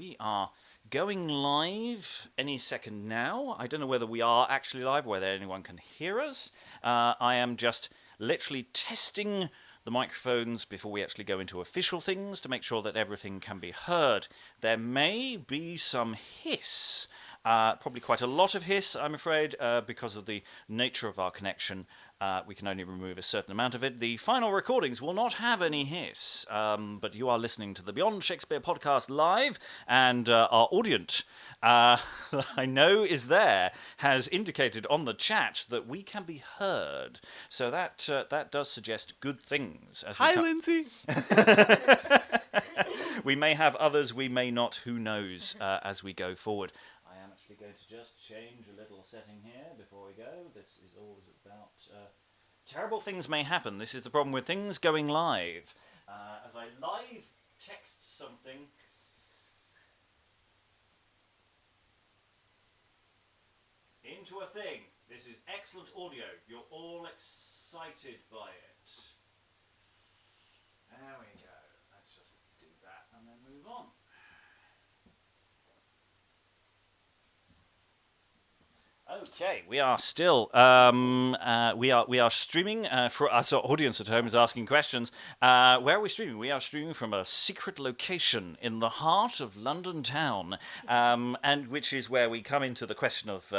We are going live any second now. I don't know whether we are actually live, whether anyone can hear us. I am just literally testing the microphones before we actually go into official things to make sure that everything can be heard. There may be some hiss, probably quite a lot of hiss, I'm afraid, because of the nature of our connection. We can only remove a certain amount of it. The final recordings will not have any hiss, but you are listening to the Beyond Shakespeare Podcast live, and our audience, I know is there, has indicated on the chat that we can be heard. So that does suggest good things. Hi, Lindsay! We may have others, we may not, who knows, as we go forward. I am actually going to just change a little setting here before we go. This is always about... terrible things may happen. This is the problem with things going live. As I live text something... into a thing. This is excellent audio. You're all excited by it. There we go. Let's just do that and then move on. Okay, we are still we are streaming for our audience at home is asking questions. Where are we streaming? We are streaming from a secret location in the heart of London town, and which is where we come into the question of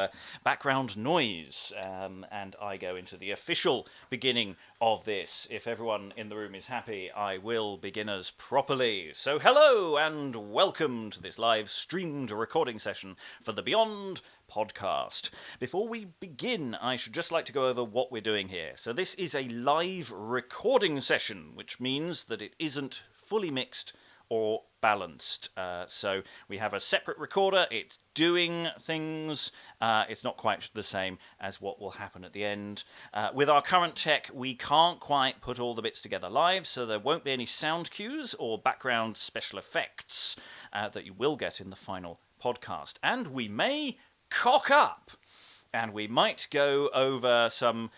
background noise, and I go into the official beginning of this. If everyone in the room is happy, I will begin us properly. So hello and welcome to this live streamed recording session for the Beyond Podcast. Before we begin, I should just like to go over what we're doing here. So this is a live recording session, which means that it isn't fully mixed or balanced. So we have a separate recorder. It's doing things. It's not quite the same as what will happen at the end. With our current tech, we can't quite put all the bits together live, so there won't be any sound cues or background special effects that you will get in the final podcast. And we may cock up, and we might go over some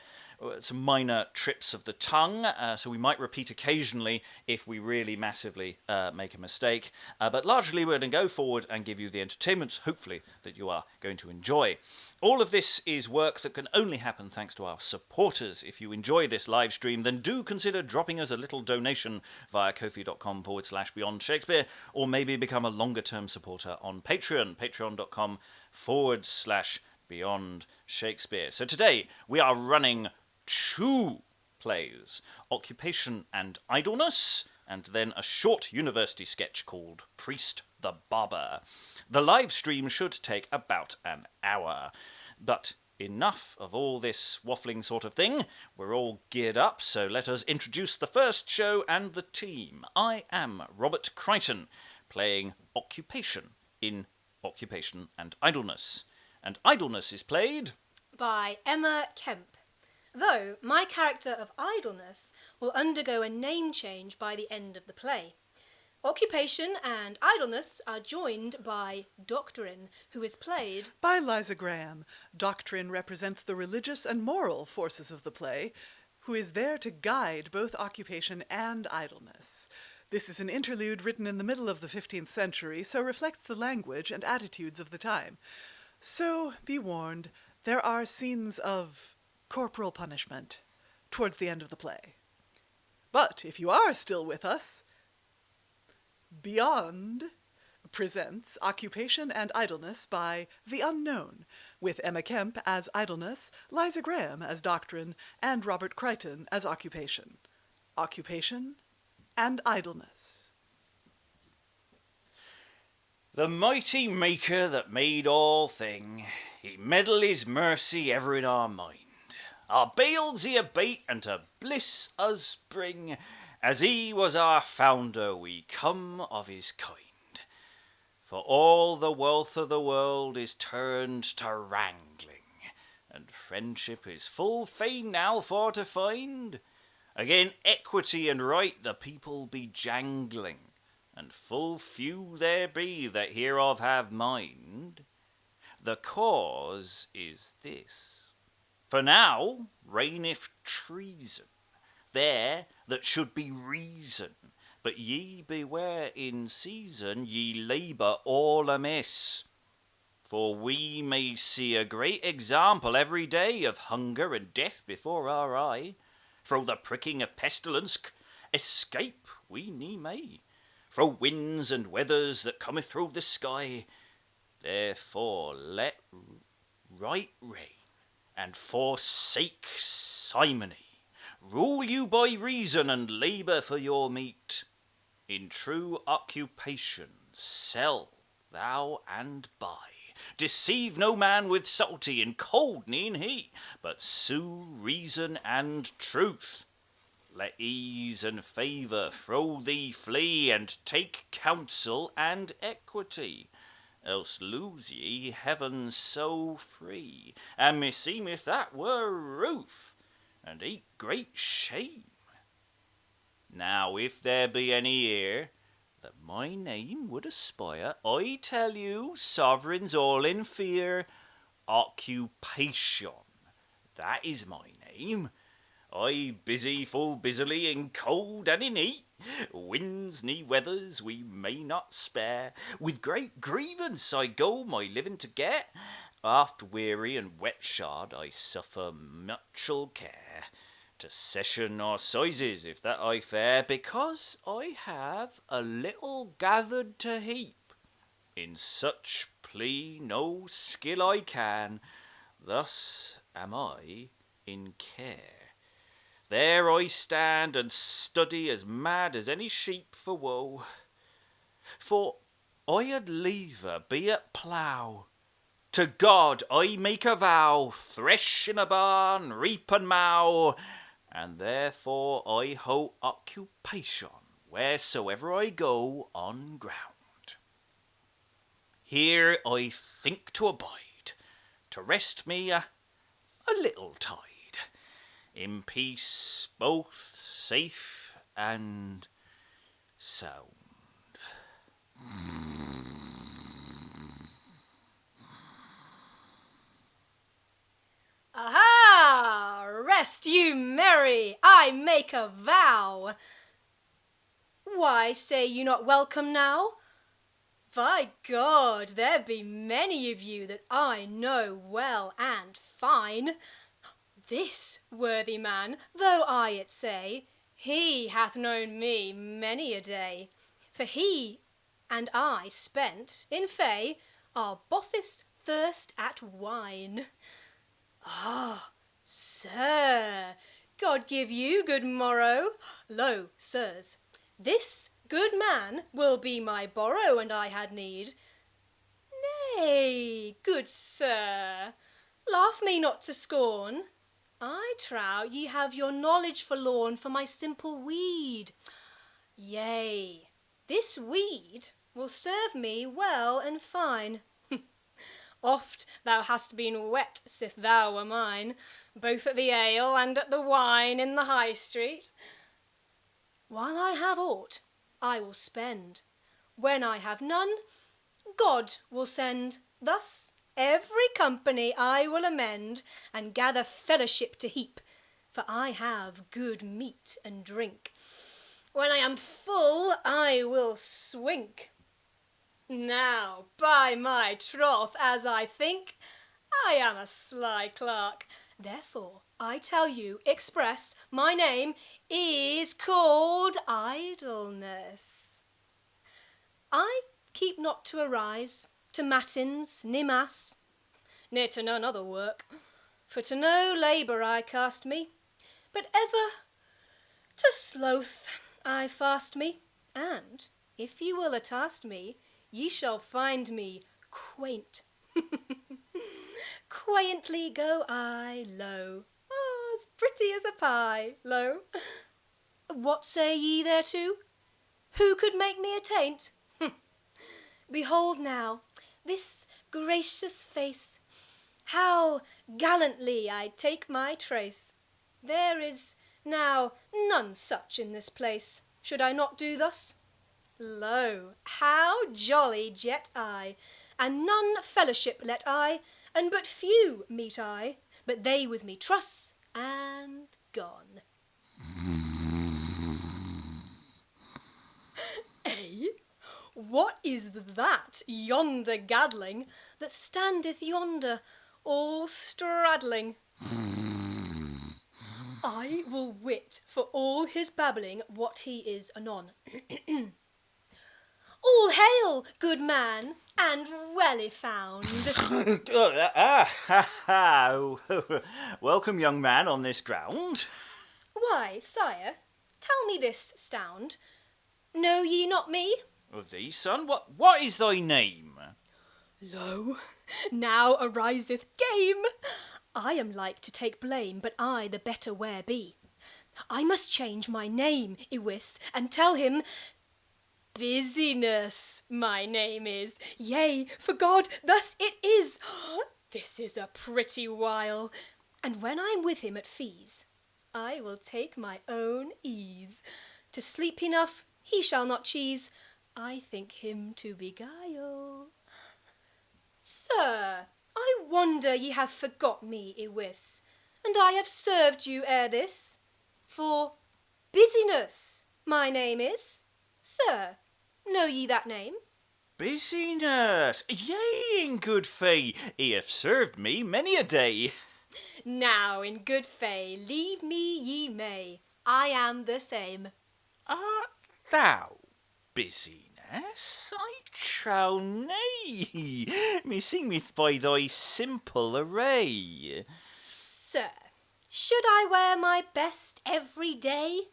minor trips of the tongue, so we might repeat occasionally if we really massively make a mistake, but largely we're going to go forward and give you the entertainment, hopefully, that you are going to enjoy. All of this is work that can only happen thanks to our supporters. If you enjoy this live stream, then do consider dropping us a little donation via ko-fi.com/Beyond Shakespeare, or maybe become a longer-term supporter on Patreon, patreon.com/Beyond Shakespeare. So today we are running 2 plays, Occupation and Idleness, and then a short university sketch called Preist the Barber. The live stream should take about an hour, but enough of all this waffling sort of thing. We're all geared up, so let us introduce the first show and the team. I am Robert Crighton, playing Occupation in Occupation and Idleness. And Idleness is played by Emma Kemp, though my character of Idleness will undergo a name change by the end of the play. Occupation and Idleness are joined by Doctrine, who is played by Liza Graham. Doctrine represents the religious and moral forces of the play, who is there to guide both occupation and idleness. This is an interlude written in the middle of the 15th century, so reflects the language and attitudes of the time. So, be warned, there are scenes of corporal punishment towards the end of the play. But if you are still with us, Beyond presents Occupation and Idleness by The Unknown, with Emma Kemp as Idleness, Liza Graham as Doctrine, and Robert Crighton as Occupation. Occupation and Idleness. The mighty Maker that made all thing, he meddle his mercy ever in our mind. Our bales he abate and to bliss us bring. As he was our founder, we come of his kind. For all the wealth of the world is turned to wrangling, and friendship is full fain now for to find. Again equity and right the people be jangling, and full few there be that hereof have mind. The cause is this: for now reigneth treason, there that should be reason, But ye beware in season, ye labour all amiss. For we may see a great example every day of hunger and death before our eye. Thro' the pricking of pestilence escape we ne may, thro' winds and weathers that cometh through the sky. Therefore let right reign, and forsake simony. Rule you by reason, and labour for your meat. In true occupation sell thou and buy. Deceive no man with subtlety, in cold ne in heat, but sue reason and truth. Let ease and favour throw thee flee, and take counsel and equity. Else lose ye heaven so free, and meseemeth that were ruth, and eke great shame. Now if there be any here that my name would aspire, I tell you, sovereigns all in fear, Occupation, that is my name. I busy full busily in cold and in heat, winds ne weathers we may not spare. With great grievance I go my living to get, oft weary and wet shod I suffer muchel care. To session or sizes, if that I fare, because I have a little gathered to heap. In such plea no skill I can, thus am I in care. There I stand and study as mad as any sheep for woe. For I had liever be at plough. To God I make a vow, thresh in a barn, reap and mow, and therefore I hold occupation wheresoever I go on ground. Here I think to abide, to rest me a little tide, in peace both safe and sound. Aha! Rest you merry, I make a vow. Why say you not welcome now? By God, there be many of you that I know well and fine. This worthy man, though I it say, he hath known me many a day. For he and I spent, in fay, our bothest thirst at wine. Ah, sir, God give you good morrow. Lo, sirs, this good man will be my borrow, and I had need. Nay, good sir, laugh me not to scorn. I trow ye have your knowledge forlorn for my simple weed. Yea, this weed will serve me well and fine. Oft thou hast been wet, sith thou were mine, both at the ale and at the wine in the High Street. While I have aught, I will spend. When I have none, God will send. Thus every company I will amend, and gather fellowship to heap, for I have good meat and drink. When I am full, I will swink. Now, by my troth, as I think, I am a sly clerk. Therefore, I tell you, express, my name is called Idleness. I keep not to arise, to matins, ne mass, near to none other work, for to no labour I cast me, but ever to sloth I fast me, and, if you will attast me, ye shall find me quaint. Quaintly go I, lo, as pretty as a pie, lo. What say ye thereto? Who could make me a taint? Behold now this gracious face, how gallantly I take my trace. There is now none such in this place. Should I not do thus? Lo, how jolly jet I, and none fellowship let I, and but few meet I, but they with me truss and gone. What is that yonder gadling that standeth yonder, all straddling? I will wit for all his babbling what he is anon. All hail, good man, and welly found. Welcome, young man, on this ground. Why, sire, tell me this, stound. Know ye not me? Of thee, son, what is thy name? Lo, now ariseth game. I am like to take blame, but I the better where be. I must change my name, Iwis, and tell him, Busyness my name is. Yea, for God, thus it is. This is a pretty while. And when I'm with him at fees, I will take my own ease. To sleep enough he shall not cheese. I think him to beguile. Sir, I wonder ye have forgot me, Iwis, and I have served you ere this. For Busyness my name is. Sir, know ye that name? Busyness, yea, in good fay, he hath served me many a day. Now, in good fay, leave me ye may. I am the same. Art thou busyness? I trow nay, meseemeth by thy simple array. Sir, should I wear my best every day?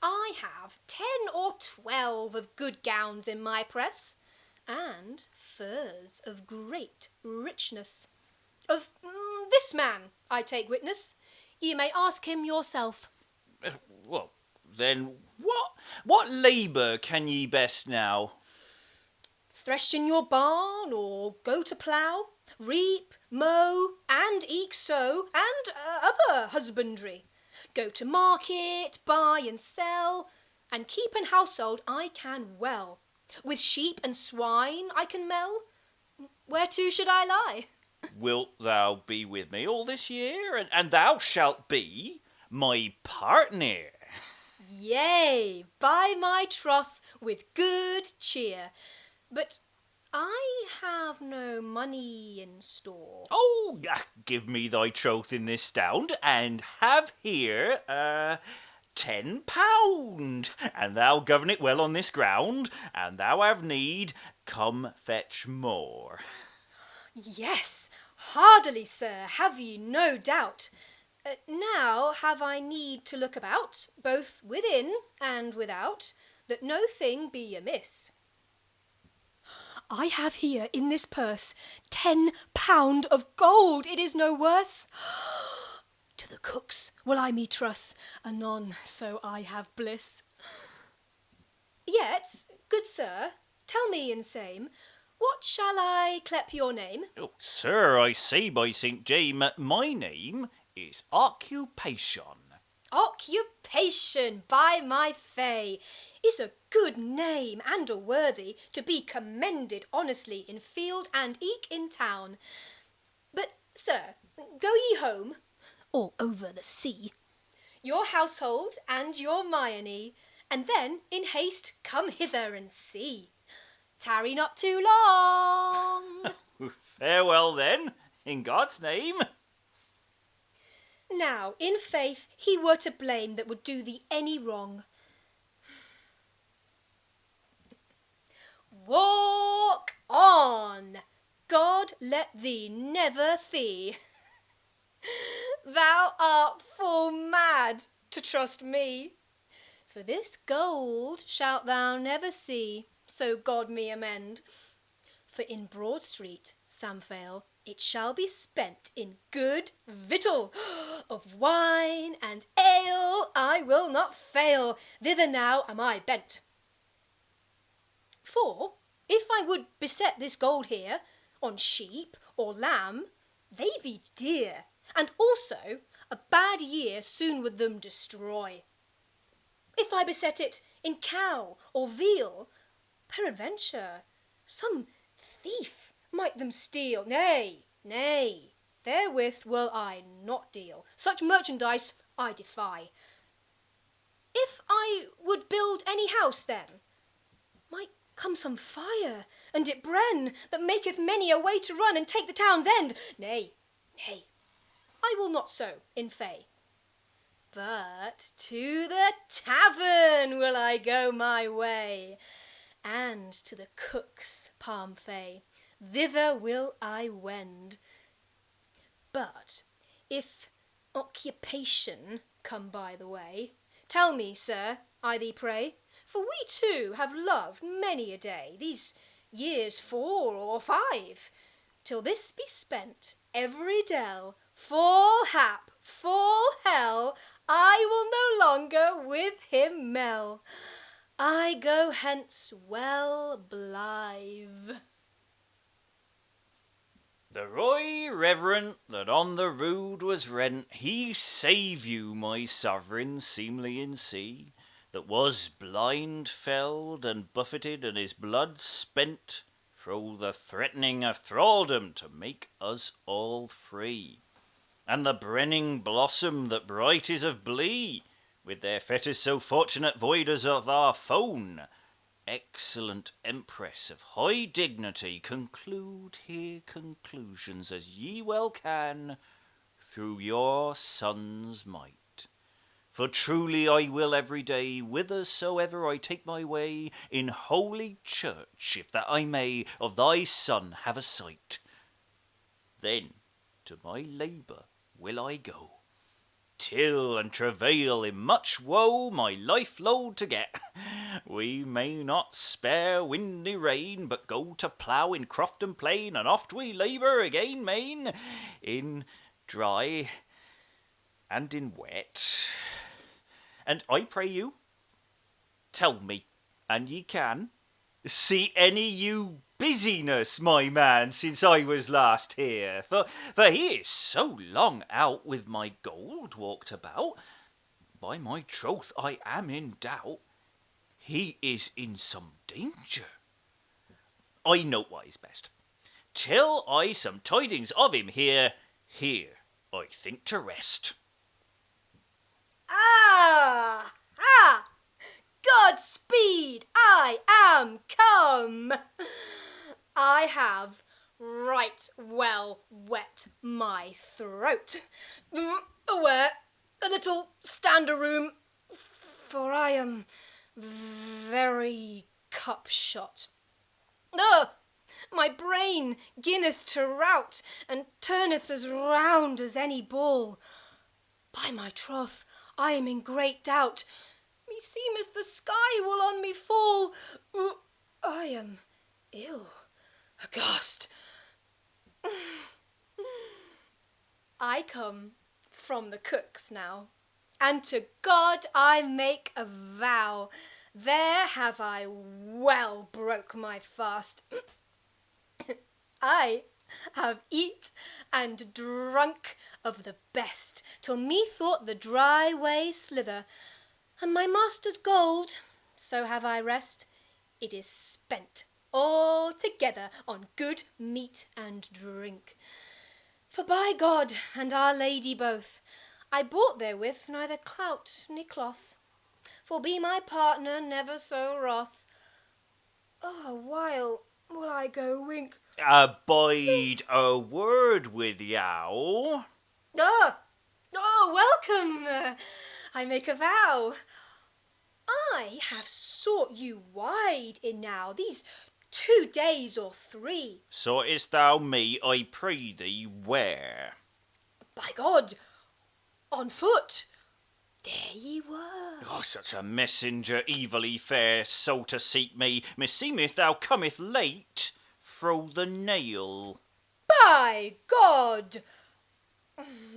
I have 10 or 12 of good gowns in my press, and furs of great richness. Of this man I take witness. Ye may ask him yourself. Well, then, what labour can ye best now? Thresh in your barn, or go to plough, reap, mow, and eke sow, and other husbandry. Go to market, buy and sell, and keep an household I can well. With sheep and swine I can mell. Whereto should I lie? Wilt thou be with me all this year, and thou shalt be my partner? Yea, by my troth, with good cheer. But I have no money in store. Oh, give me thy troth in this stound, and have here, £10, and thou govern it well on this ground, and thou have need, come fetch more. Yes, hardily, sir, have ye no doubt. Now have I need to look about, both within and without, that no thing be amiss. I have here in this purse £10 of gold, it is no worse. To the cooks will I me truss, anon so I have bliss. Yet, good sir, tell me in same, what shall I clep your name? Oh, sir, I say by St. James, my name is Occupation. Occupation, by my fay, is a good name and a worthy to be commended honestly in field and eke in town. But, sir, go ye home, or over the sea, your household and your Myony, and then in haste come hither and see. Tarry not too long. Farewell then, in God's name. Now, in faith, he were to blame that would do thee any wrong. Walk on, God let thee never thee. Thou art full mad to trust me. For this gold shalt thou never see, so God me amend. For in Broad Street, Samfale, it shall be spent in good victual. Of wine and ale I will not fail, thither now am I bent. For if I would beset this gold here on sheep or lamb, they be dear, and also a bad year soon would them destroy. If I beset it in cow or veal, peradventure some thief might them steal. Nay, nay, therewith will I not deal. Such merchandise I defy. If I would build any house then, might come some fire, and it brenn, that maketh many away to run and take the town's end. Nay, nay, I will not so in fay. But to the tavern will I go my way, and to the cook's palm fay, thither will I wend. But if occupation come by the way, tell me, sir, I thee pray, for we too have loved many a day, these years 4 or 5, till this be spent every dell, full hap, full hell, I will no longer with him mell. I go hence well blithe. The Roy Reverend that on the rood was rent, he save you, my sovereign, seemly in sea, that was blind, felled, and buffeted, and his blood spent, thro' the threatening of thraldom to make us all free. And the brenning blossom that bright is of blee, with their fetters so fortunate voiders of our phone, excellent empress of high dignity, conclude here conclusions as ye well can, through your son's might. For truly I will every day, whithersoever I take my way, in holy church, if that I may, of thy son have a sight. Then to my labour will I go, till and travail in much woe my life load to get. We may not spare windy rain, but go to plough in croft and plain, and oft we labour again main, in dry and in wet. And I pray you, tell me, an ye can, see any you busyness, my man, since I was last here, for he is so long out with my gold walked about, by my troth I am in doubt, he is in some danger. I know what is best. Till I some tidings of him hear, here I think to rest. Ah! Godspeed, I am come. I have right well wet my throat. Where a little stand a room, for I am very cup-shot. My brain ginneth to rout, and turneth as round as any ball. By my troth, I am in great doubt. Meseemeth the sky will on me fall. I am ill, aghast. I come from the cook's now, and to God I make a vow, there have I well broke my fast. I have eat and drunk of the best, till methought the dry way slither, and my master's gold, so have I rest, it is spent altogether on good meat and drink. For by God and Our Lady both, I bought therewith neither clout ne cloth, for be my partner never so wroth. A while will I go wink. Abide a word with yow. Welcome. I make a vow. I have sought you wide enow these 2 days or 3. Soughtest thou me, I pray thee, where? By God, on foot. There ye were. Oh, such a messenger evilly fair, so to seek me. Meseemeth thou cometh late, throw the nail. By God!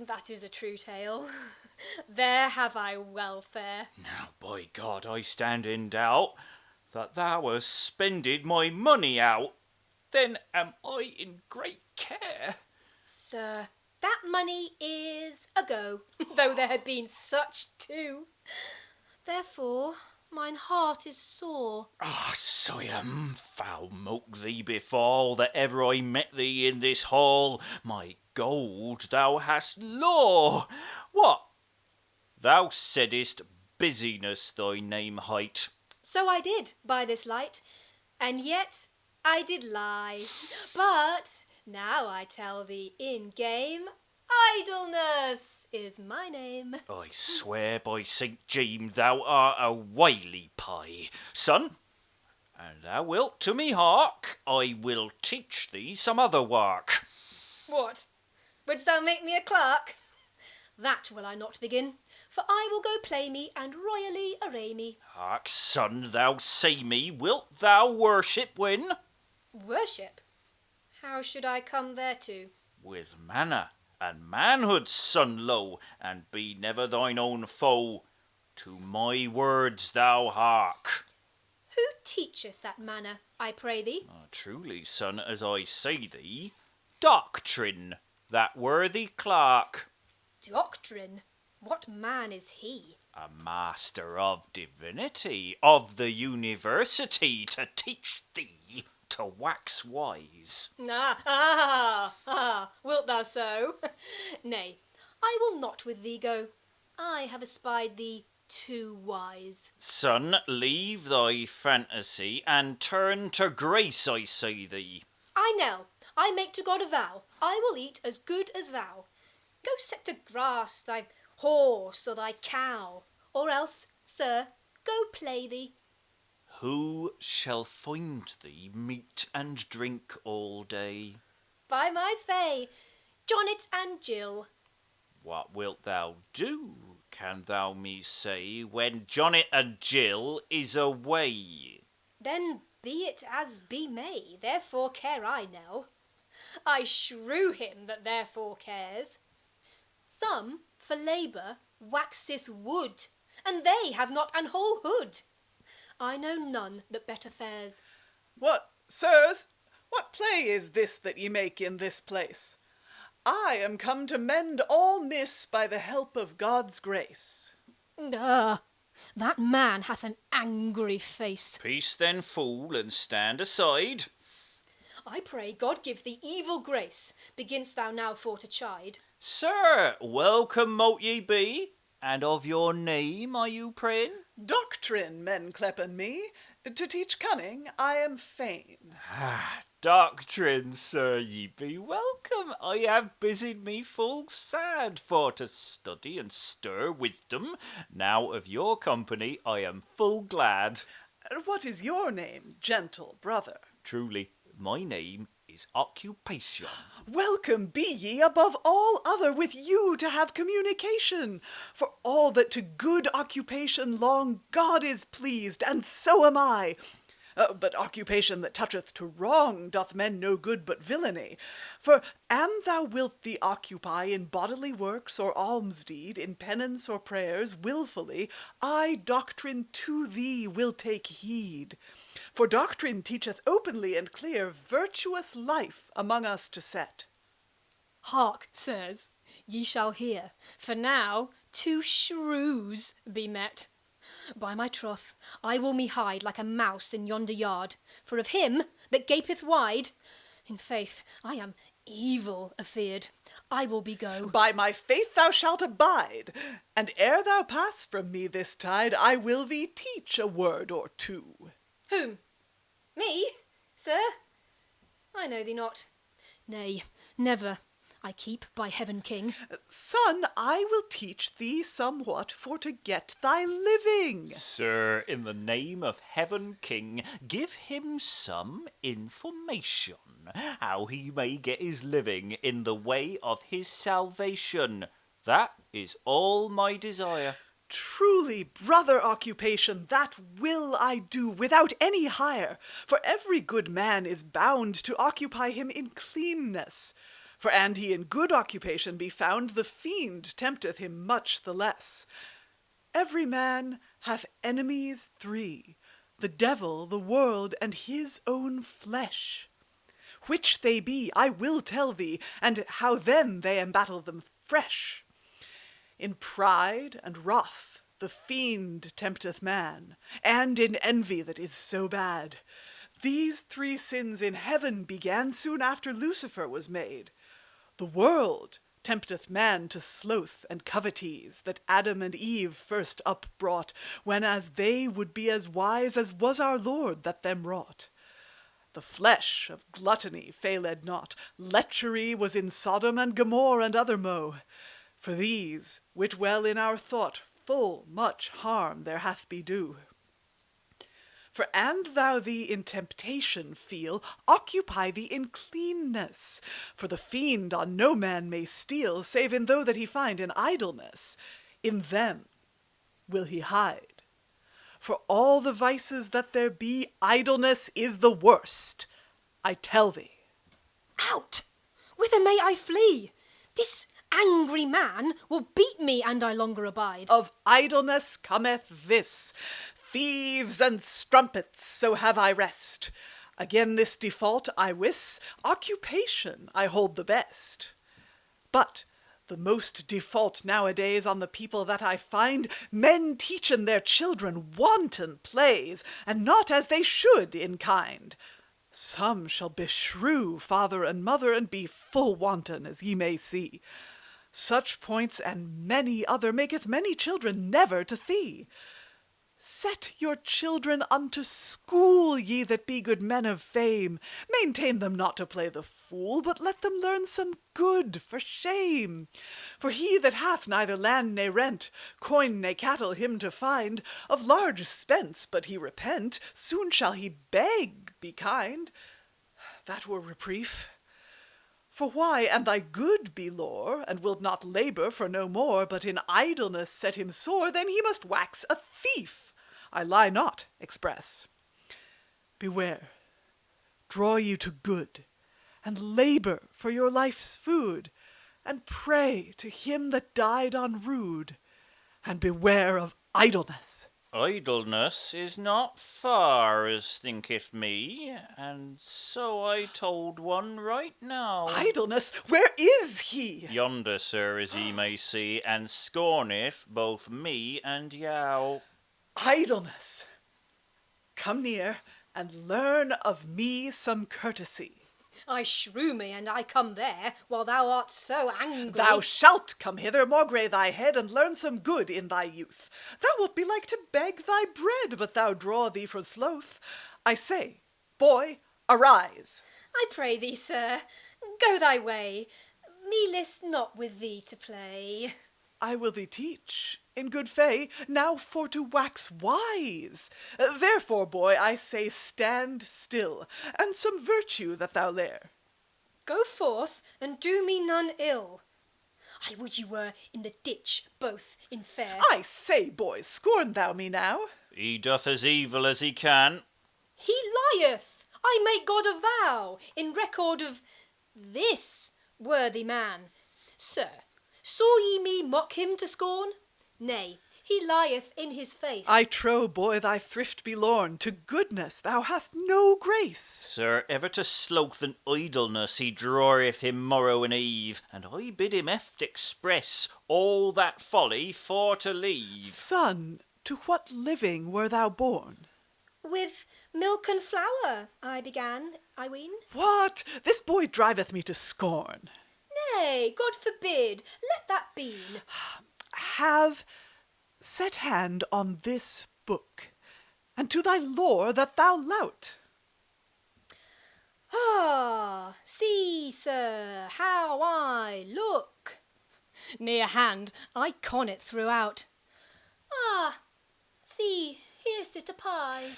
That is a true tale. There have I welfare. Now, by God, I stand in doubt that thou hast spended my money out. Then am I in great care. Sir, that money is a go, though there had been such too. Therefore, mine heart is sore. Ah, Siam, foul moke thee befall that ever I met thee in this hall. My gold thou hast law. What? Thou saidest busyness thy name hight. So I did, by this light, And yet I did lie. But now I tell thee in game, Idleness is my name. I swear by St. James thou art a wily pie, son. And thou wilt to me hark, I will teach thee some other work. What? Wouldst thou make me a clerk? That will I not begin, for I will go play me and royally array me. Hark, son, thou say me, wilt thou worship win? Worship? How should I come thereto? With manner and manhood, son low, and be never thine own foe. To my words thou hark. Who teacheth that manner, I pray thee? Truly, son, as I say thee, Doctrine, that worthy clerk. Doctrine? What man is he? A master of divinity, of the university, to teach thee to wax wise. Wilt thou so? Nay, I will not with thee go. I have espied thee too wise. Son, leave thy fantasy, and turn to grace, I say thee. I knell, I make to God a vow, I will eat as good as thou. Go set to grass thy horse or thy cow, or else, sir, go play thee. Who shall find thee meat and drink all day? By my fay, Jonnet and Jill. What wilt thou do, can thou me say, when Jonnet and Jill is away? Then be it as be may, therefore care I, Nell. I shrew him that therefore cares. Some, for labour, waxeth wood, and they have not an whole hood. I know none that better fares. What, sirs, what play is this that ye make in this place? I am come to mend all miss by the help of God's grace. That man hath an angry face. Peace then, fool, and stand aside. I pray God give thee evil grace. Beginst thou now for to chide? Sir, welcome mote ye be, and of your name are you praying? Doctrine, men clepen me, to teach cunning I am fain. Doctrine, sir, ye be welcome. I have busied me full sad for to study and stir wisdom. Now of your company I am full glad. What is your name, gentle brother? Truly, my name is Occupation. Welcome be ye above all other with you to have communication, for all that to good occupation long God is pleased, and so am I. But occupation that toucheth to wrong doth men no good but villainy. For an thou wilt thee occupy in bodily works or alms deed, in penance or prayers, wilfully, I doctrine to thee will take heed. For doctrine teacheth openly and clear virtuous life among us to set. Hark, sirs, ye shall hear, for now 2 shrews be met. By my troth, I will me hide like a mouse in yonder yard, for of him that gapeth wide, in faith, I am evil afeard. I will be go. By my faith thou shalt abide, and ere thou pass from me this tide, I will thee teach a word or two. Whom? Me, sir? I know thee not. Nay, never. I keep by heaven king. Son, I will teach thee somewhat for to get thy living. Sir, in the name of Heaven King, give him some information, how he may get his living in the way of his salvation. That is all my desire. Truly, brother Occupation, that will I do without any hire, for every good man is bound to occupy him in cleanness. For and he in good occupation be found, the fiend tempteth him much the less. Every man hath enemies 3, the devil, the world, and his own flesh. Which they be, I will tell thee, and how then they embattle them fresh. In pride and wrath the fiend tempteth man, and in envy that is so bad. These 3 sins in heaven began soon after Lucifer was made. The world tempteth man to sloth and covetise, that Adam and Eve first upbrought, when as they would be as wise as was our Lord that them wrought. The flesh of gluttony failed not. Lechery was in Sodom and Gomorrah and other mo. For these, wit well in our thought, full much harm there hath be do. For and thou thee in temptation feel, occupy thee in cleanness. For the fiend on no man may steal, save in though that he find in idleness. In them will he hide. For all the vices that there be, idleness is the worst, I tell thee. Out! Whither may I flee? This angry man will beat me, and I longer abide. Of idleness cometh this. Thieves and strumpets, so have I rest. Again this default I wis, occupation I hold the best. But the most default nowadays on the people that I find, men teachen their children wanton plays, and not as they should in kind. Some shall beshrew father and mother, and be full wanton, as ye may see. Such points and many other maketh many children never to thee. Set your children unto school, ye that be good men of fame. Maintain them not to play the fool, but let them learn some good for shame. For he that hath neither land ne rent, coin ne cattle him to find, of large spence but he repent, soon shall he beg, be kind. That were reprief. For why, and thy good be lore, and wilt not labour for no more, but in idleness set him sore, then he must wax a thief. I lie not, express. Beware, draw you to good, and labour for your life's food, and pray to him that died on rood, and beware of idleness. Idleness is not far, as thinketh me, and so I told one right now. Idleness? Where is he? Yonder, sir, as ye may see, and scorneth both me and yow. Idleness. Come near, and learn of me some courtesy. I shrew me, and I come there, while thou art so angry. Thou shalt come hither, more grey thy head, and learn some good in thy youth. Thou wilt be like to beg thy bread, but thou draw thee from sloth. I say, boy, arise. I pray thee, sir, go thy way. Me list not with thee to play. I will thee teach, in good fay, now for to wax wise. Therefore, boy, I say, stand still, and some virtue that thou lear. Go forth, and do me none ill. I would you were in the ditch, both in fair. I say, boy, scorn thou me now? He doth as evil as he can. He lieth. I make God a vow, in record of this worthy man. Sir, saw ye me mock him to scorn? Nay, he lieth in his face. I trow, boy, thy thrift be lorn. To goodness thou hast no grace. Sir, ever to sloth and idleness he draweth him morrow and eve, and I bid him eft express all that folly for to leave. Son, to what living were thou born? With milk and flour, I began, I ween. What? This boy driveth me to scorn. Nay, God forbid, let that be. Have set hand on this book, and to thy lore that thou lout. Ah, see, sir, how I look. Near hand, I con it throughout. Ah, see, here sit a pie.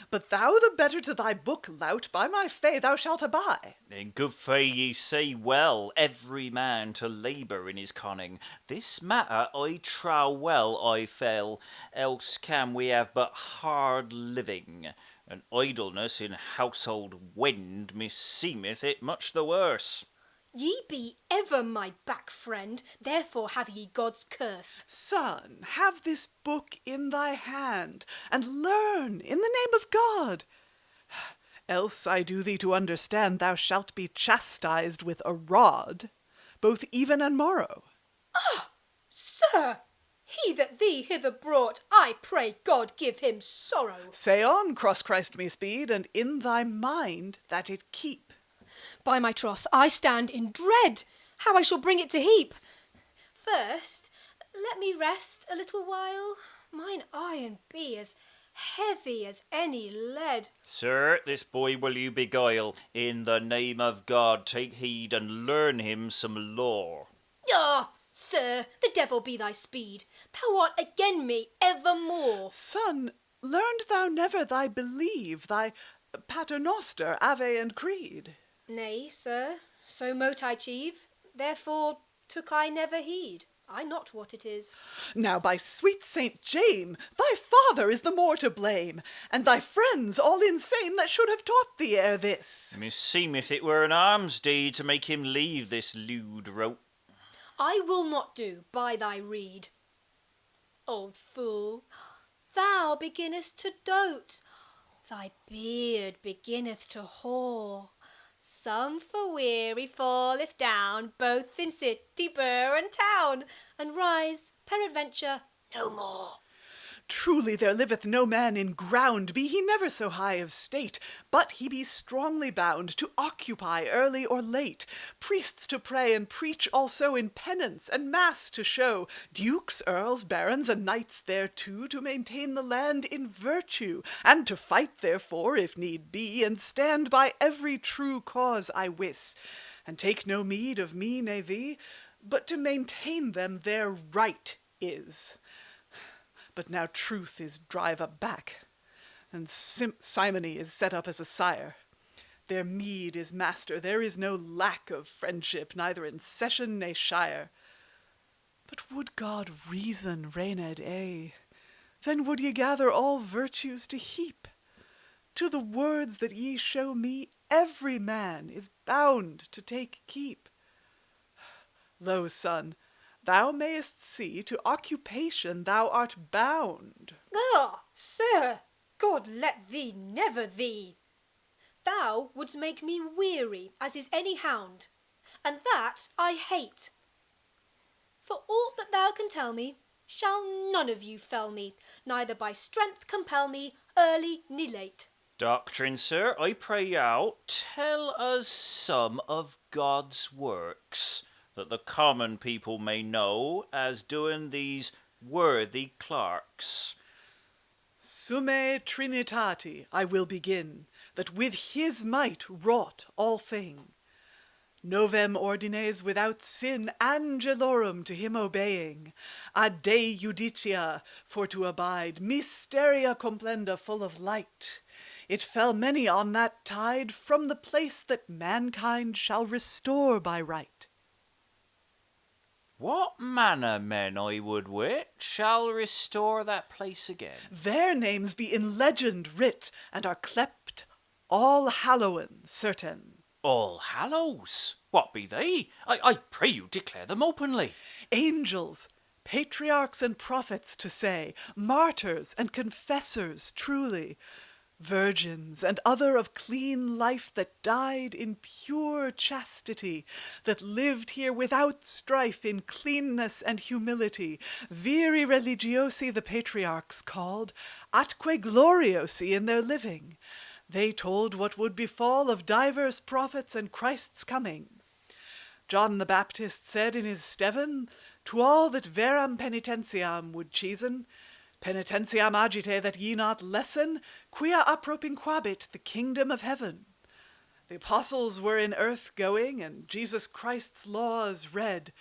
But thou the better to thy book lout, by my fay thou shalt abye. In good fay ye say well, every man to labour in his conning. This matter I trow well I fail, else can we have but hard living. And idleness in household wind meseemeth it much the worse. Ye be ever my back friend, therefore have ye God's curse. Son, have this book in thy hand, and learn in the name of God. Else I do thee to understand thou shalt be chastised with a rod, both even and morrow. Ah, sir, he that thee hither brought, I pray God give him sorrow. Say on, cross Christ me speed, and in thy mind that it keep. By my troth, I stand in dread how I shall bring it to heap. First, let me rest a little while. Mine iron be as heavy as any lead. Sir, this boy will you beguile. In the name of God, take heed and learn him some law. Ah, sir, the devil be thy speed. Thou art again me evermore. Son, learned thou never thy believe, thy paternoster, ave and creed? Nay, sir, so mote I chieve, therefore took I never heed. I not what it is. Now by sweet Saint Jame, thy father is the more to blame, and thy friends all insane that should have taught thee ere this. Meseemeth it were an alms deed to make him leave this lewd rote. I will not do by thy rede. Old fool, thou beginnest to dote, thy beard beginneth to hoar. Some for weary falleth down, both in city, burr, and town, and rise, peradventure, no more. Truly there liveth no man in ground, be he never so high of state, but he be strongly bound to occupy early or late, priests to pray and preach also in penance, and mass to show, dukes, earls, barons, and knights thereto, to maintain the land in virtue, and to fight therefore, if need be, and stand by every true cause I wis, and take no meed of me ne thee, but to maintain them their right is. But now truth is drive up back, and simony is set up as a sire. Their meed is master, there is no lack of friendship, neither in session ne shire. But would God reason reigned aye, then would ye gather all virtues to heap. To the words that ye show me, every man is bound to take keep. Lo, son, thou mayest see to occupation thou art bound. Ah, sir, God let thee never thee. Thou wouldst make me weary, as is any hound, and that I hate. For aught that thou can tell me, shall none of you fell me, neither by strength compel me, early ni late. Doctrine, sir, I pray you out, tell us some of God's works, that the common people may know as doing these worthy clerks. Summe Trinitati I will begin, that with his might wrought all thing. Novem ordines without sin, angelorum to him obeying, ad Dei judicia for to abide, mysteria complenda full of light. It fell many on that tide from the place that mankind shall restore by right. What manner men, I would wit, shall restore that place again? Their names be in legend writ, and are clept All Hallowen certain. All Hallows? What be they? I pray you declare them openly. Angels, patriarchs and prophets to say, martyrs and confessors truly, virgins and other of clean life that died in pure chastity, that lived here without strife in cleanness and humility, viri religiosi the patriarchs called, atque gloriosi in their living. They told what would befall of divers prophets and Christ's coming. John the Baptist said in his Steven, to all that veram penitentiam would cheesen, penitentiam agite that ye not lessen, quia appropinquabit the kingdom of heaven. The apostles were in earth going, and Jesus Christ's laws read.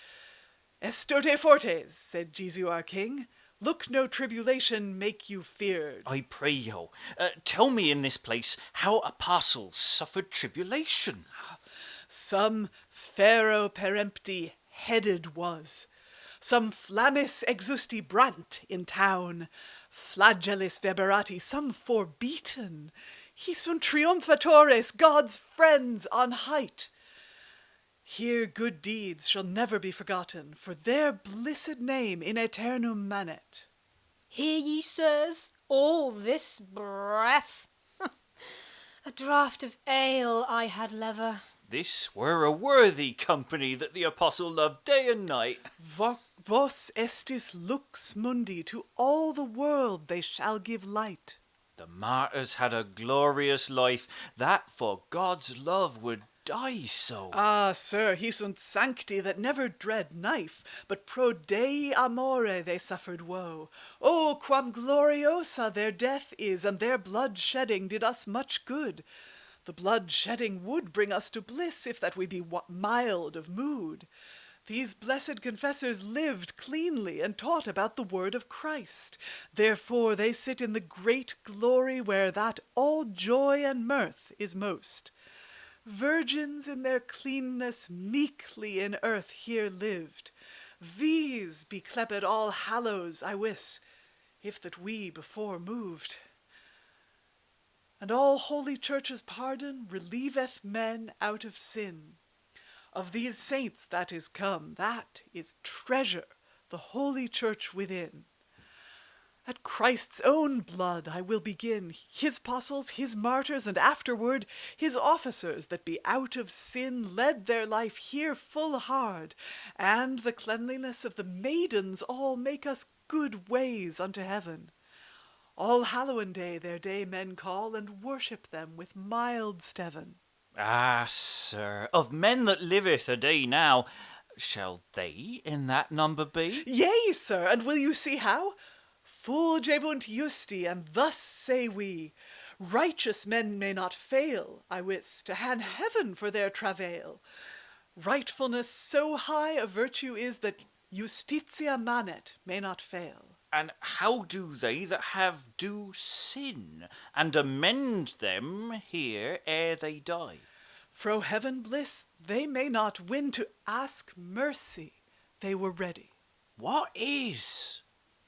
Estote fortes, said Jesu our King, look no tribulation make you feared. I pray you, tell me in this place how apostles suffered tribulation. Some Pharaoh perempti headed was, some flammis exusti brant in town, flagellis verberati, some forbeaten, he sunt triumphatores, God's friends on height. Here good deeds shall never be forgotten, for their blissed name in aeternum manet. Hear ye, sirs, all this breath? A draught of ale I had lever. This were a worthy company that the apostle loved day and night. Vos estis lux mundi, to all the world they shall give light. The martyrs had a glorious life, that for God's love would die so? Ah, sir, he sunt sancti that never dread knife, but pro Dei amore they suffered woe. Oh, quam gloriosa their death is, and their blood shedding did us much good. The blood shedding would bring us to bliss, if that we be mild of mood. These blessed confessors lived cleanly and taught about the word of Christ. Therefore they sit in the great glory where that all joy and mirth is most. Virgins in their cleanness meekly in earth here lived. These be cleped all hallows, I wis, if that we before moved. And all holy church's pardon relieveth men out of sin. Of these saints that is come, that is treasure, the holy church within. At Christ's own blood I will begin, his apostles, his martyrs, and afterward his officers that be out of sin led their life here full hard, and the cleanliness of the maidens all make us good ways unto heaven. All Hallowen Day their day men call, and worship them with mild steven. Ah, sir, of men that liveth a day now, shall they in that number be? Yea, sir, and will you see how? Fulgebunt justi, and thus say we, righteous men may not fail, I wis, to han heaven for their travail. Rightfulness so high a virtue is that justitia manet may not fail. And how do they that have do sin, and amend them here ere they die? Fro heaven bliss they may not win, to ask mercy they were ready. What is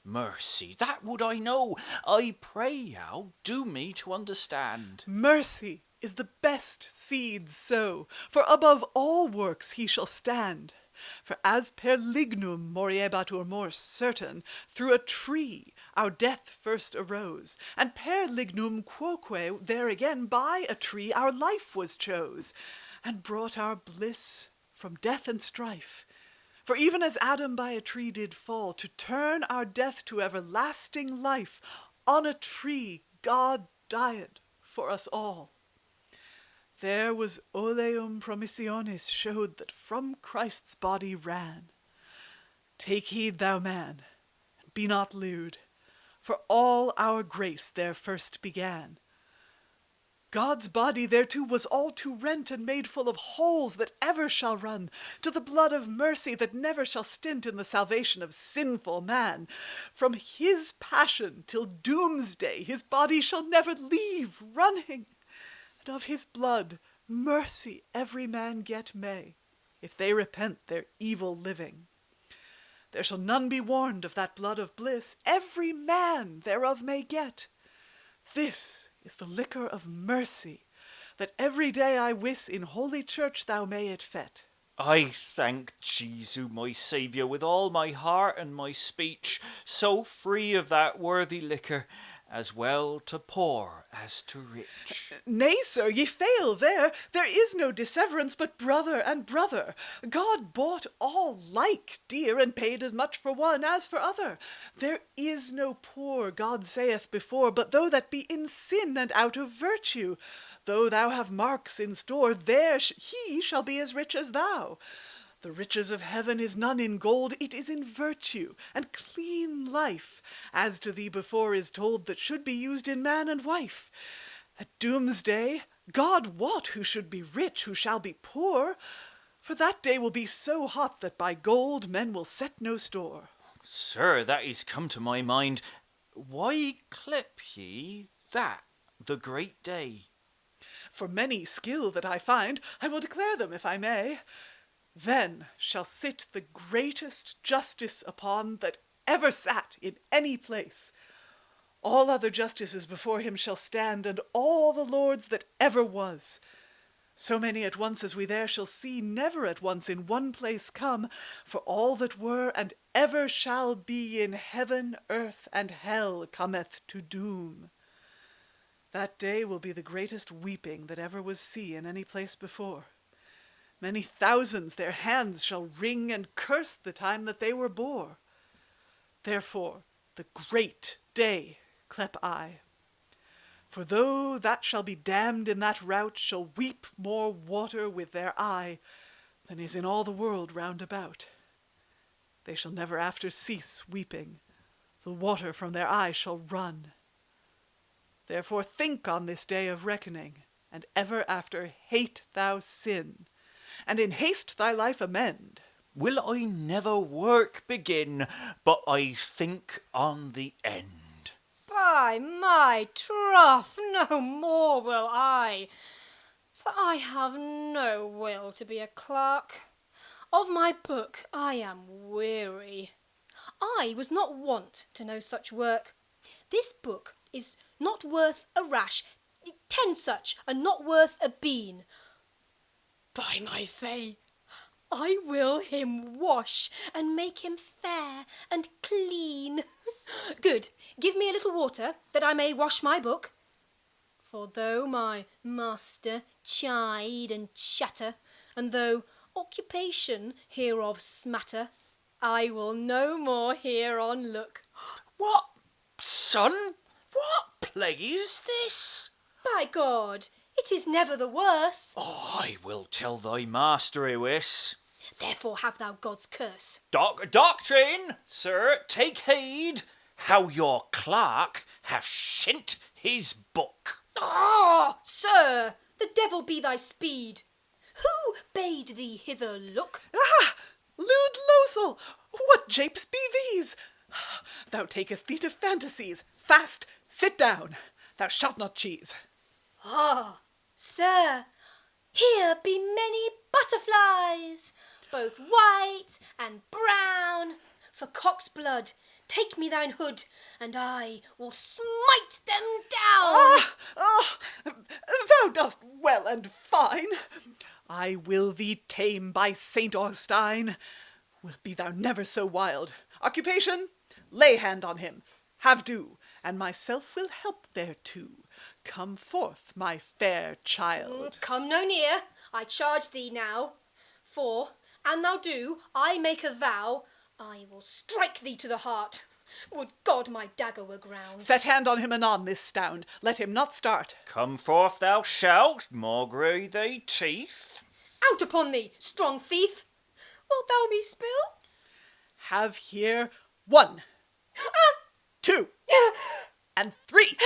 mercy? That would I know. I pray you, do me to understand. Mercy is the best seed sow, for above all works he shall stand. For as per lignum moriebatur mors certain, through a tree our death first arose, and per lignum quoque there again by a tree our life was chose, and brought our bliss from death and strife. For even as Adam by a tree did fall, to turn our death to everlasting life, on a tree God died for us all. There was oleum promissionis showed that from Christ's body ran. Take heed, thou man, and be not lewd, for all our grace there first began. God's body thereto was all to rent and made full of holes that ever shall run, to the blood of mercy that never shall stint in the salvation of sinful man. From his passion till doomsday his body shall never leave running. And of his blood mercy every man get may, if they repent their evil living. There shall none be warned of that blood of bliss, every man thereof may get. This is the liquor of mercy, that every day I wis in holy church thou may it fet. I thank Jesu, my Saviour, with all my heart and my speech, so free of that worthy liquor, as well to poor as to rich. Nay, sir, ye fail there. There is no disseverance but brother and brother. God bought all like dear, and paid as much for one as for other. There is no poor, God saith before, but though that be in sin and out of virtue. Though thou have marks in store, there he shall be as rich as thou. The riches of heaven is none in gold, it is in virtue and clean life, as to thee before is told that should be used in man and wife. At doomsday, God wot who should be rich, who shall be poor, for that day will be so hot that by gold men will set no store. Sir, that is come to my mind. Why clip ye that, the great day? For many skill that I find, I will declare them if I may. Then shall sit the greatest justice upon that ever sat in any place. All other justices before him shall stand, and all the lords that ever was. So many at once as we there shall see, never at once in one place come, for all that were and ever shall be in heaven, earth, and hell cometh to doom. That day will be the greatest weeping that ever was see in any place before. Many thousands their hands shall wring and curse the time that they were bore. Therefore the great day clep I. For though that shall be damned in that rout shall weep more water with their eye than is in all the world round about. They shall never after cease weeping, the water from their eye shall run. Therefore think on this day of reckoning, and ever after hate thou sin, and in haste thy life amend. Will I never work begin, but I think on the end? By my troth, no more will I, for I have no will to be a clerk. Of my book I am weary. I was not wont to know such work. This book is not worth a rash, 10 such are not worth a bean. By my fay, I will him wash and make him fair and clean. Good, give me a little water that I may wash my book. For though my master chide and chatter, and though occupation hereof smatter, I will no more hereon look. What, son? What play is this? By God, it is never the worse. I will tell thy master who is. Therefore have thou God's curse. Doctrine, sir, take heed how your clerk hath shint his book. Ah, sir, the devil be thy speed. Who bade thee hither look? Ah, lewd losel, what japes be these? Thou takest thee to fantasies. Fast, sit down. Thou shalt not cheese. Ah, sir, here be many butterflies, both white and brown. For cock's blood, take me thine hood, and I will smite them down. Thou dost well and fine. I will thee tame by Saint Augustine. Be thou never so wild. Occupation, lay hand on him. Have do, and myself will help thereto. Come forth, my fair child. Come no near, I charge thee now. For, an thou do, I make a vow, I will strike thee to the heart. Would God my dagger were ground. Set hand on him anon this stound. Let him not start. Come forth thou shalt, maugre thy teeth. Out upon thee, strong thief. Wilt thou me spill? Have here 1, 2, and 3.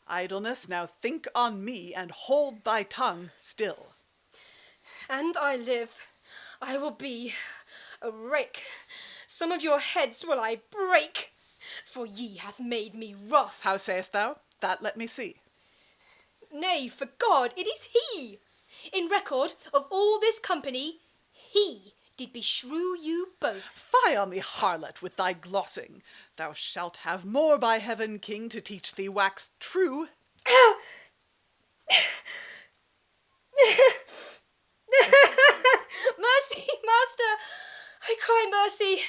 Idleness, now think on me, and hold thy tongue still. And I live, I will be a rake. Some of your heads will I break, for ye hath made me wroth. How sayest thou? That let me see. Nay, for God, it is he. In record of all this company, he did beshrew you both. Fie on thee, harlot, with thy glossing. Thou shalt have more by heaven, king, to teach thee wax true. Mercy, master! I cry mercy.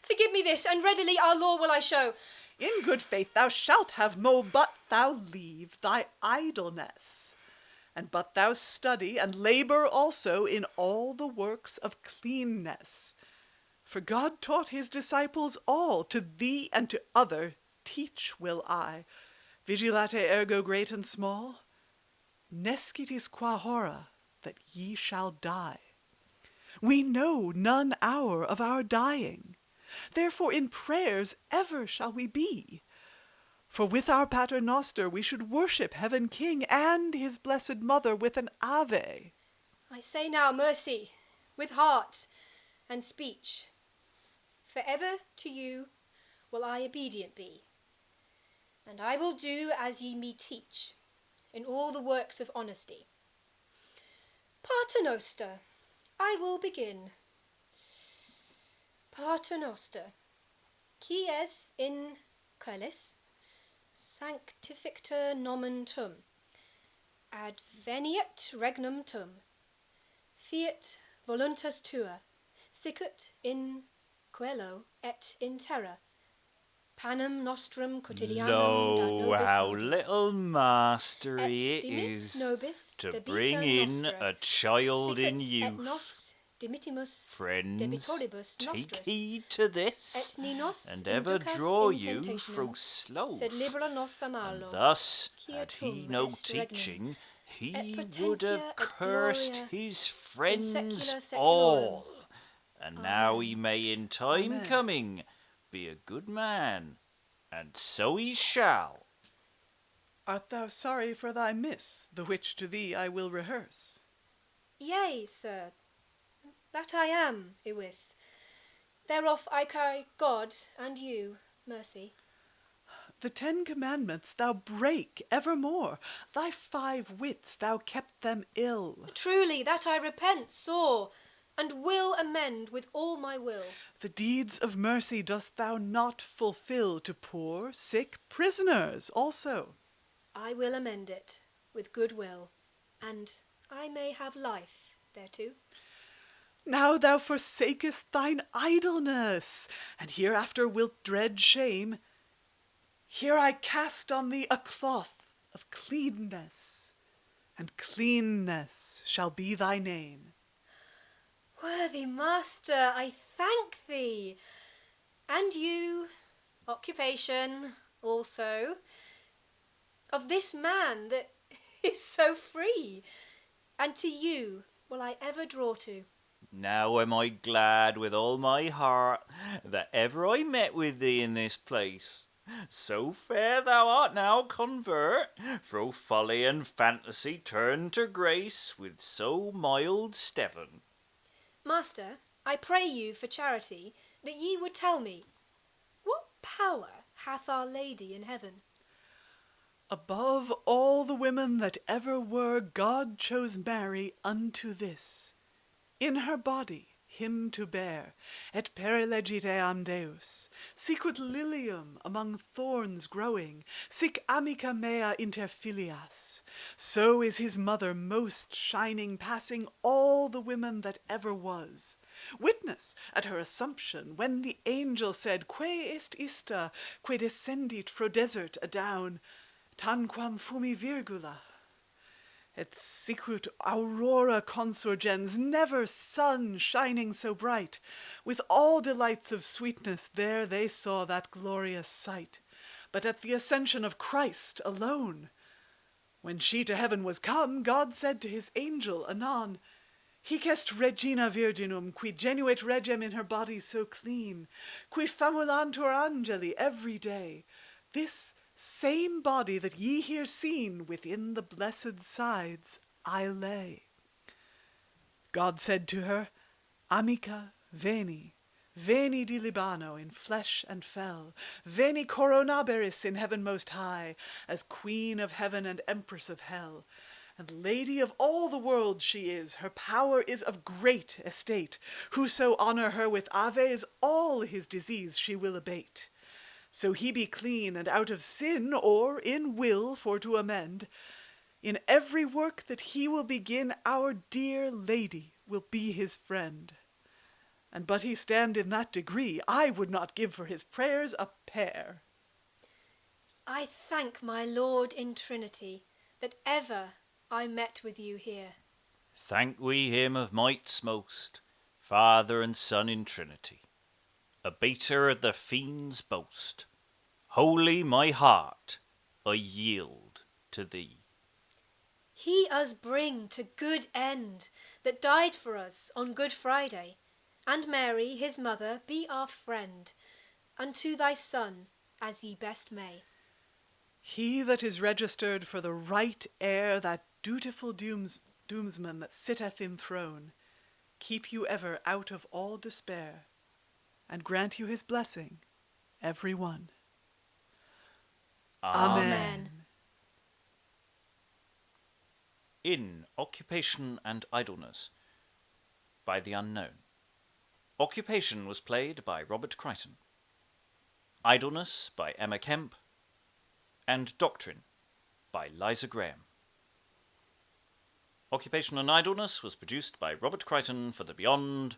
Forgive me this, and readily our law will I show. In good faith thou shalt have mo, but thou leave thy idleness. And but thou study and labor also in all the works of cleanness. For God taught his disciples all, to thee and to other teach will I. Vigilate ergo great and small. Nescitis qua hora, that ye shall die. We know none hour of our dying. Therefore in prayers ever shall we be. For with our Pater Noster we should worship Heaven King and his Blessed Mother with an Ave. I say now mercy, with heart and speech. For ever to you will I obedient be, and I will do as ye me teach, in all the works of honesty. Pater Noster, I will begin. Pater Noster, qui es in coelis, sanctifictor nomen tum, adveniat regnum tum, fiat voluntas tua, sicut in coelo et in terra, panem nostrum quotidianum da Lo, nobis how audi, little mastery et it dimit is nobis to debita bring in nostra, a child in sicut et youth. nos dimitimus Friends, debitoribus take nostris, heed to this, et ni nos and ever inducas draw in you tentationem, through sloth. sed libera nos And amalo, thus, had he quietum no est regnum, teaching, he et would have potentia et cursed gloria his in friends secula seculorum. all. And now Amen. he may in time Amen. coming be a good man, and so he shall. Art thou sorry for thy miss, the which to thee I will rehearse? Yea, sir, that I am, Iwis. Thereof I cry God and you mercy. The 10 Commandments thou break evermore. Thy 5 wits thou kept them ill. Truly that I repent sore, and will amend with all my will. The deeds of mercy dost thou not fulfill to poor, sick, prisoners also. I will amend it with good will, and I may have life thereto. Now thou forsakest thine idleness, and hereafter wilt dread shame. Here I cast on thee a cloth of cleanness, and cleanness shall be thy name. Worthy master, I thank thee. And you, Occupation, also, of this man that is so free, and to you will I ever draw to. Now am I glad with all my heart that ever I met with thee in this place. So fair thou art now convert, fro folly and fantasy turn to grace with so mild Stephen. Master, I pray you for charity that ye would tell me, what power hath Our Lady in heaven? Above all the women that ever were, God chose Mary unto this, in her body him to bear, et perilegit eam Deus, sicut lilium among thorns growing, sic amica mea inter filias. So is his mother most shining, passing all the women that ever was. Witness at her assumption, when the angel said, Que est ista, que descendit fro desert adown, tanquam fumi virgula. Et sicut aurora consurgens, never sun shining so bright. With all delights of sweetness there they saw that glorious sight. But at the ascension of Christ alone, when she to heaven was come, God said to his angel anon, Hic est regina virginum, qui genuit regem in her body so clean, qui famulantur angeli every day. This same body that ye here seen within the blessed sides I lay. God said to her, Amica, veni, veni di Libano in flesh and fell, veni coronaberis in heaven most high, as queen of heaven and empress of hell. And lady of all the world she is, her power is of great estate. Whoso honor her with aves, all his disease she will abate. So he be clean and out of sin, or in will for to amend. In every work that he will begin, our dear lady will be his friend. And but he stand in that degree, I would not give for his prayers a pear. I thank my Lord in Trinity that ever I met with you here. Thank we him of mights most, Father and Son in Trinity, abater of the fiend's boast. Wholly my heart I yield to thee. He us bring to good end, that died for us on Good Friday, and Mary, his mother, be our friend, unto thy Son, as ye best may. He that is registered for the right heir, that dutiful doomsman that sitteth in throne, keep you ever out of all despair, and grant you his blessing, every one. Amen. In Occupation and Idleness by the Unknown. Occupation was played by Robert Crighton. Idleness by Emma Kemp. And Doctrine by Liza Graham. Occupation and Idleness was produced by Robert Crighton for the Beyond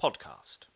Podcast.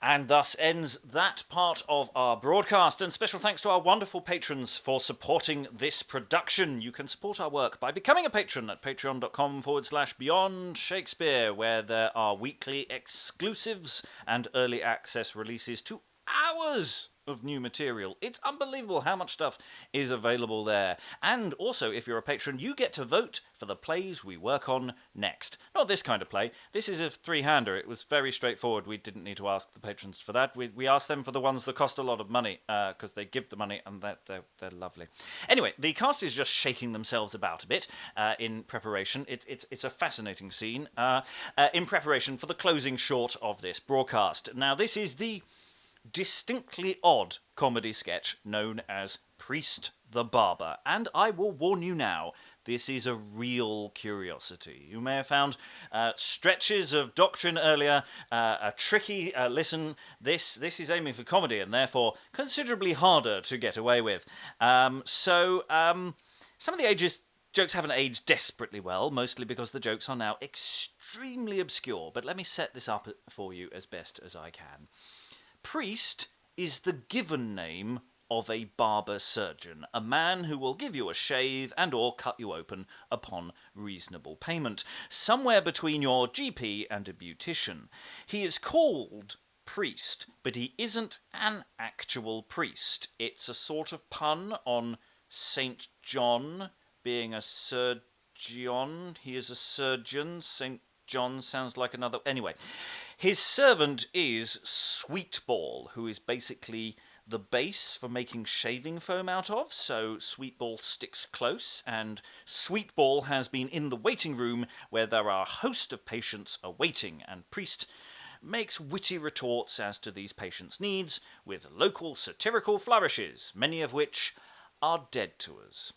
And thus ends that part of our broadcast. And special thanks to our wonderful patrons for supporting this production. You can support our work by becoming a patron at patreon.com/Beyond Shakespeare, where there are weekly exclusives and early access releases to hours of new material. It's unbelievable how much stuff is available there. And also, if you're a patron, you get to vote for the plays we work on next. Not this kind of play. This is a three-hander. It was very straightforward. We didn't need to ask the patrons for that. We asked them for the ones that cost a lot of money, because they give the money, and they're lovely. Anyway, the cast is just shaking themselves about a bit in preparation. It's a fascinating scene in preparation for the closing short of this broadcast. Now, this is the distinctly odd comedy sketch known as Preist the Barber, and I will warn you now, this is a real curiosity. You may have found stretches of doctrine earlier a tricky listen. This is aiming for comedy and therefore considerably harder to get away with. Some of the jokes haven't aged desperately well, mostly because the jokes are now extremely obscure, but let me set this up for you as best as I can. Preist is the given name of a barber surgeon, a man who will give you a shave and or cut you open upon reasonable payment, somewhere between your GP and a beautician. He is called Preist, but he isn't an actual priest. It's a sort of pun on St. John being a surgeon. He is a surgeon. St. John sounds like another... Anyway, his servant is Sweetball, who is basically the base for making shaving foam out of, so Sweetball sticks close, and Sweetball has been in the waiting room where there are a host of patients awaiting, and Preist makes witty retorts as to these patients' needs with local satirical flourishes, many of which are dead to us.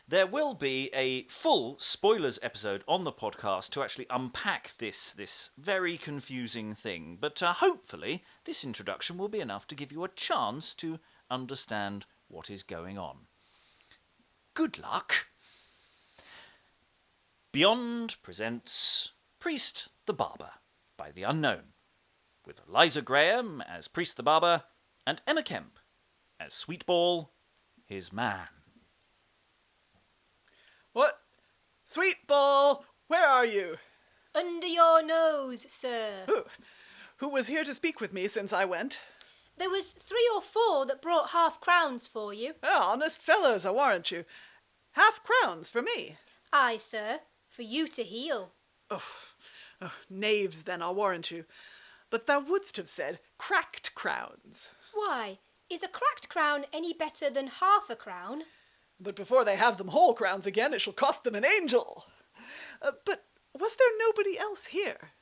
There will be a full spoilers episode on the podcast to actually unpack this very confusing thing, but hopefully this introduction will be enough to give you a chance to understand what is going on. Good luck! Beyond presents Preist the Barber by The Unknown, with Eliza Graham as Preist the Barber and Emma Kemp as Sweetball, his man. What? Sweetball, where are you? Under your nose, sir. Who was here to speak with me since I went? There was 3 or 4 that brought half-crowns for you. Oh, honest fellows, I warrant you. Half-crowns for me. Aye, sir, for you to heal. Oh, knaves then, I'll warrant you. But thou wouldst have said cracked crowns. Why, is a cracked crown any better than half a crown? But before they have them whole crowns again, it shall cost them an angel. But was there nobody else here?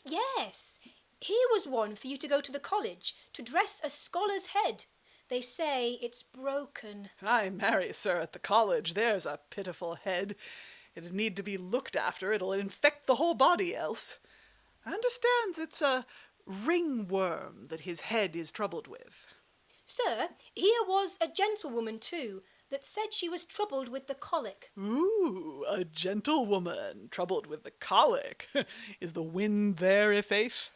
Yes, here was one for you to go to the college, to dress a scholar's head. They say it's broken. Ay, marry, sir, at the college there's a pitiful head. It'd need to be looked after, it'll infect the whole body else. I understand it's a ringworm that his head is troubled with. Sir, here was a gentlewoman too, that said she was troubled with the colic. Ooh, a gentlewoman troubled with the colic. Is the wind there, i' faith?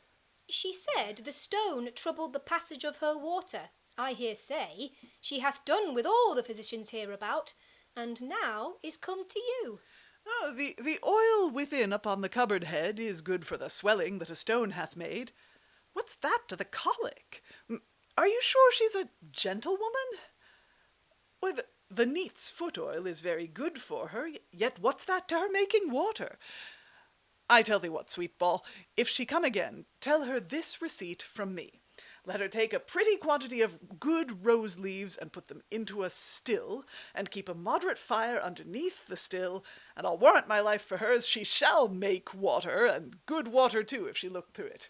She said the stone troubled the passage of her water. I hear say she hath done with all the physicians hereabout, and now is come to you. Oh, the oil within upon the cupboard head is good for the swelling that a stone hath made. What's that to the colic? Are you sure she's a gentlewoman? Why, the neat's foot oil is very good for her, yet what's that to her making water? I tell thee what, Sweetball, if she come again, tell her this receipt from me. Let her take a pretty quantity of good rose leaves and put them into a still, and keep a moderate fire underneath the still, and I'll warrant my life for hers she shall make water, and good water too, if she look through it.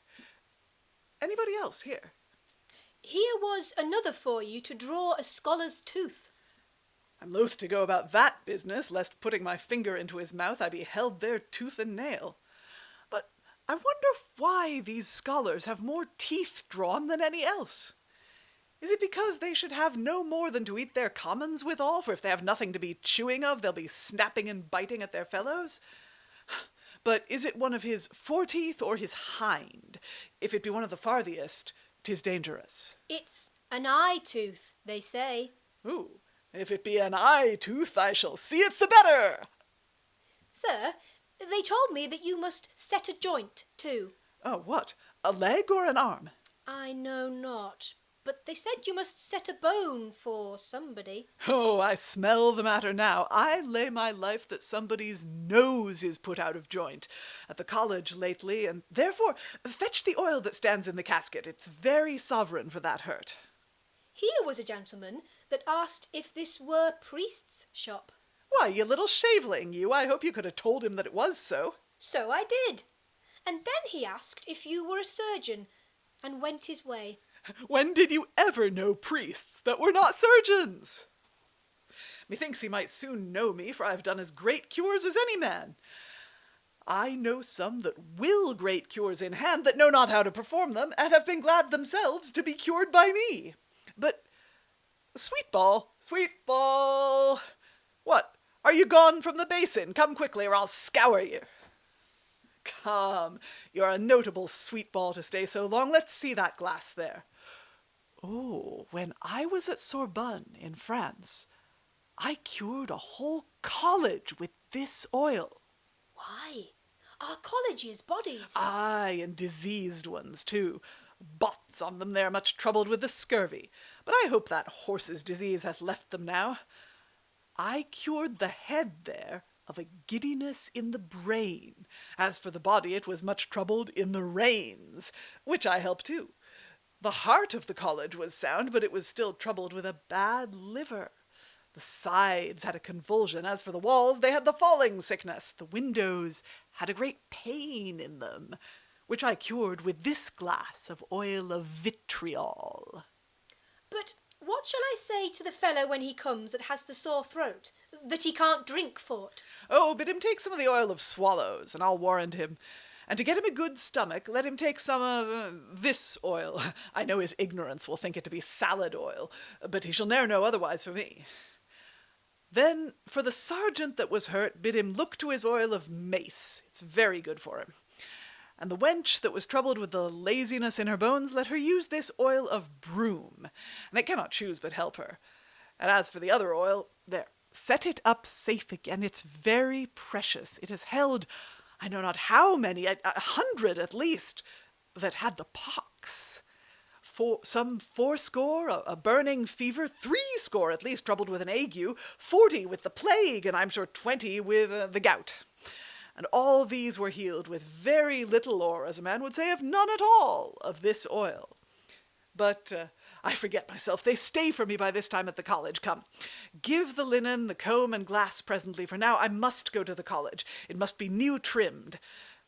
Anybody else here? Here was another for you to draw a scholar's tooth. I'm loath to go about that business, lest putting my finger into his mouth I be held there tooth and nail. But I wonder why these scholars have more teeth drawn than any else. Is it because they should have no more than to eat their commons withal, for if they have nothing to be chewing of, they'll be snapping and biting at their fellows? But is it one of his foreteeth or his hind? If it be one of the farthest, 'tis dangerous. It's an eye tooth, they say. Ooh, if it be an eye tooth, I shall see it the better. Sir, they told me that you must set a joint, too. Oh, what? A leg or an arm? I know not, but they said you must set a bone for somebody. Oh, I smell the matter now. I lay my life that somebody's nose is put out of joint at the college lately, and therefore fetch the oil that stands in the casket. It's very sovereign for that hurt. Here was a gentleman that asked if this were Preist's shop. Why, you little shaveling, you. I hope you could have told him that it was so. So I did. And then he asked if you were a surgeon, and went his way. When did you ever know priests that were not surgeons? Methinks he might soon know me, for I have done as great cures as any man. I know some that will great cures in hand, that know not how to perform them, and have been glad themselves to be cured by me. But, Sweetball, Sweetball! What, are you gone from the basin? Come quickly, or I'll scour you. Come, you're a notable Sweetball to stay so long. Let's see that glass there. Oh, when I was at Sorbonne in France, I cured a whole college with this oil. Why? Our college's bodies. Aye, and diseased ones, too. Bots on them, they are much troubled with the scurvy. But I hope that horse's disease hath left them now. I cured the head there of a giddiness in the brain. As for the body, it was much troubled in the reins, which I helped too. The heart of the college was sound, but it was still troubled with a bad liver. The sides had a convulsion. As for the walls, they had the falling sickness. The windows had a great pain in them, which I cured with this glass of oil of vitriol. But what shall I say to the fellow when he comes that has the sore throat, that he can't drink for't? Oh, bid him take some of the oil of swallows, and I'll warrant him. And to get him a good stomach, let him take some of this oil. I know his ignorance will think it to be salad oil, but he shall ne'er know otherwise for me. Then, for the sergeant that was hurt, bid him look to his oil of mace. It's very good for him. And the wench that was troubled with the laziness in her bones, let her use this oil of broom, and it cannot choose but help her. And as for the other oil, there, set it up safe again. It's very precious. It has held, I know not how many, 100 at least, that had the pox. For some 80, a burning fever, 80 at least troubled with an ague, 40 with the plague, and I'm sure 20 with the gout. And all these were healed with very little, or, as a man would say, of none at all, of this oil. But I forget myself. They stay for me by this time at the college. Come, give the linen, the comb, and glass presently, for now I must go to the college. It must be new trimmed.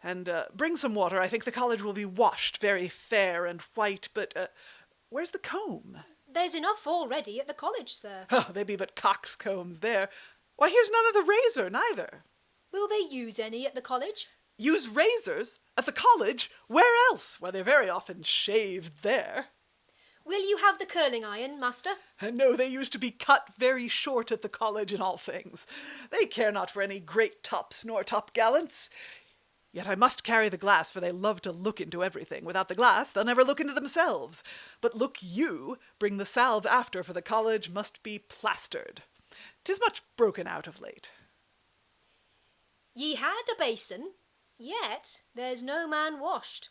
And bring some water. I think the college will be washed very fair and white, but where's the comb? There's enough already at the college, sir. Oh, they be but coxcombs there. Why, here's none of the razor, neither. Will they use any at the college? Use razors? At the college? Where else? Why, they're very often shaved there. Will you have the curling iron, master? No, they used to be cut very short at the college in all things. They care not for any great tops nor top-gallants. Yet I must carry the glass, for they love to look into everything. Without the glass, they'll never look into themselves. But look you, bring the salve after, for the college must be plastered. 'Tis much broken out of late. Ye had a basin, yet there's no man washed.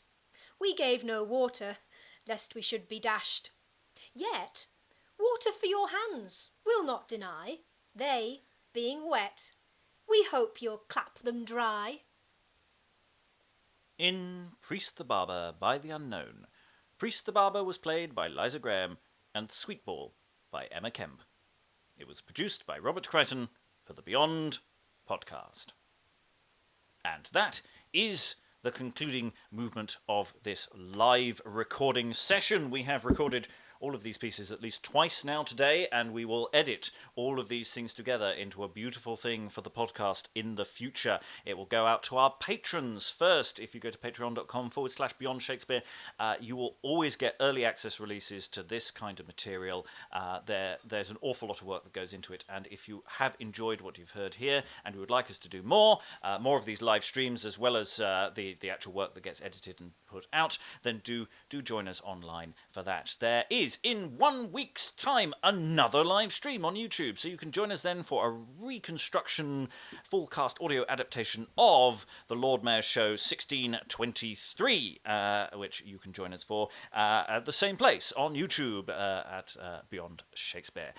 We gave no water, lest we should be dashed. Yet water for your hands we'll not deny, they being wet. We hope you'll clap them dry. In Preist the Barber by the Unknown, Preist the Barber was played by Liza Graham and Sweetball by Emma Kemp. It was produced by Robert Crighton for the Beyond Podcast. And that is the concluding movement of this live recording session. We have recorded all of these pieces at least twice now today, and we will edit all of these things together into a beautiful thing for the podcast in the future. It will go out to our patrons first. If you go to patreon.com/Beyond Shakespeare, you will always get early access releases to this kind of material. There's an awful lot of work that goes into it, and if you have enjoyed what you've heard here and you would like us to do more of these live streams as well as the actual work that gets edited and put out, then do join us online for that. There is, in 1 week's time, another live stream on YouTube, so you can join us then for a reconstruction full cast audio adaptation of the Lord Mayor's Show 1623, which you can join us for at the same place on YouTube at Beyond Shakespeare.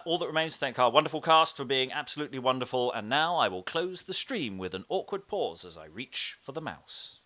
All that remains to thank our wonderful cast for being absolutely wonderful, and now I will close the stream with an awkward pause as I reach for the mouse.